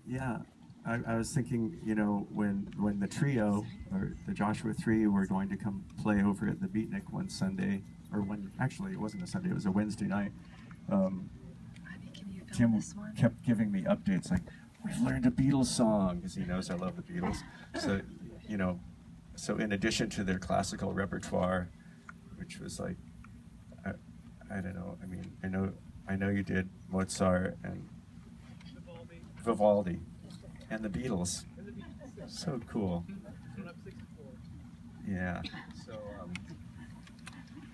Yeah, I was thinking, you know, when the trio or the Joshua Three were going to come play over at the Beatnik one Sunday, or when actually it wasn't a Sunday, it was a Wednesday night. Um, Tim kept giving me updates like, "We've learned a Beatles song," because he knows I love the Beatles. So, you know, so in addition to their classical repertoire, which was like, I, I don't know. I mean, I know you did Mozart and Vivaldi, and the Beatles. So cool. Yeah. So,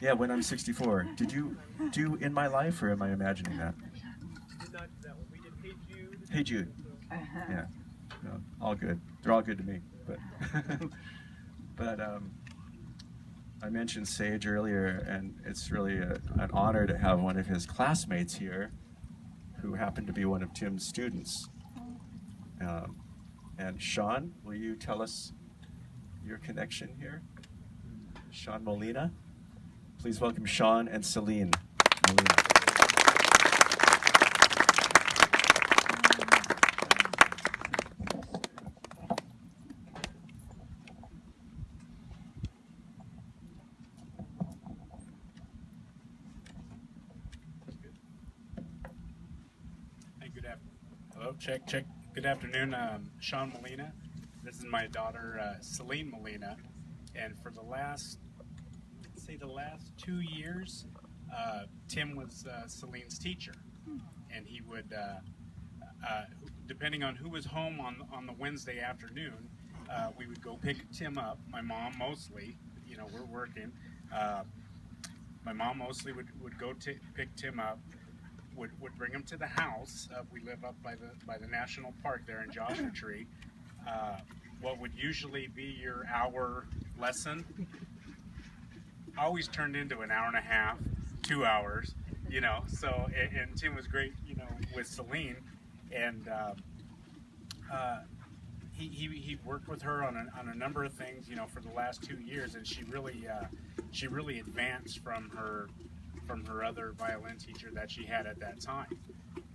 yeah, when I'm 64. Did you do In My Life, or am I imagining that? Hey Jude. Yeah. No, all good. They're all good to me. But, but I mentioned Sage earlier, and it's really an honor to have one of his classmates here, who happened to be one of Tim's students. Um, and Sean, will you tell us your connection here? Sean Molina. Please welcome Sean and Celine Molina. Hey, hello, check, check. Good afternoon, Sean Molina. This is my daughter, Celine Molina. And for the last, let's say the last 2 years, Tim was Celine's teacher. And he would, depending on who was home on the Wednesday afternoon, we would go pick Tim up. My mom mostly, you know, we're working. My mom mostly would go pick Tim up. Would bring him to the house. We live up by the national park there in Joshua Tree. What would usually be your hour lesson always turned into an hour and a half, 2 hours, you know. So and Tim was great, you know, with Celine, and he worked with her on a number of things, you know, for the last 2 years, and she really advanced from her other violin teacher that she had at that time.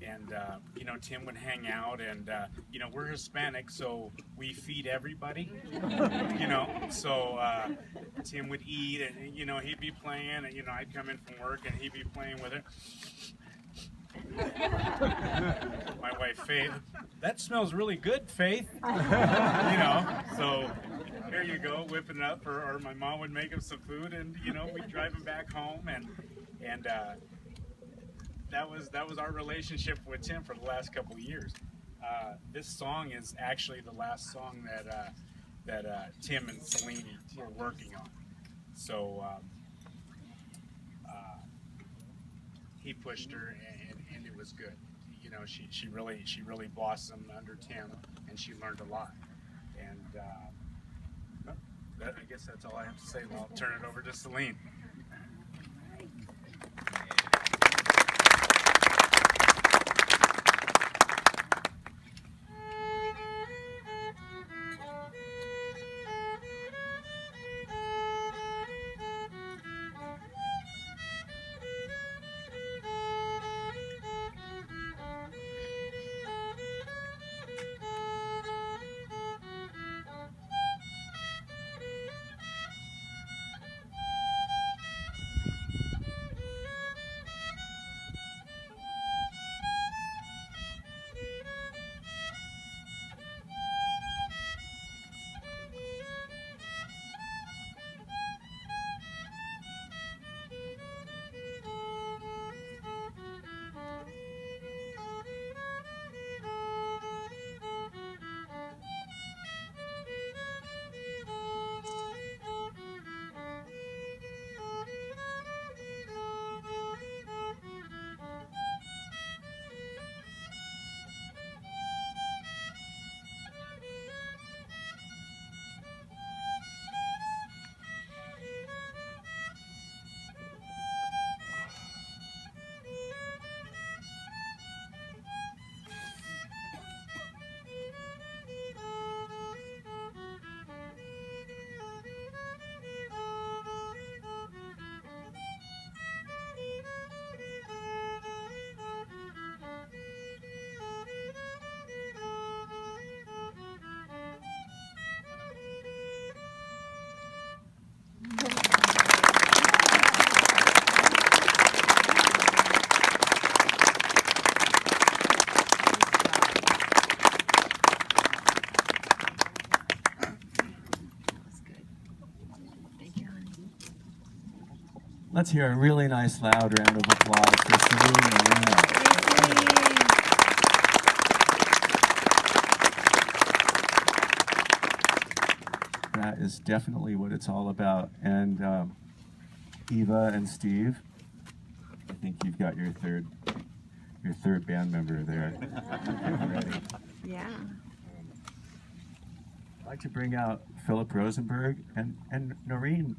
And you know, Tim would hang out, and you know, we're Hispanic, so we feed everybody. You know, so Tim would eat, and you know, he'd be playing, and you know, I'd come in from work, and he'd be playing with it. My wife Faith, that smells really good, Faith. You know, so here you go, whipping it up, or my mom would make him some food, and you know, we'd drive him back home, and that was our relationship with Tim for the last couple of years. This song is actually the last song that Tim and Celine were working on. So he pushed her, and it was good. You know, she really blossomed under Tim, and she learned a lot. And I guess that's all I have to say. I'll turn it over to Celine. Let's hear a really nice loud round of applause for Celine Molina. That is definitely what it's all about. And Eva and Steve, I think you've got your third band member there. Ready. Yeah. I'd like to bring out Philip Rosenberg and Noreen.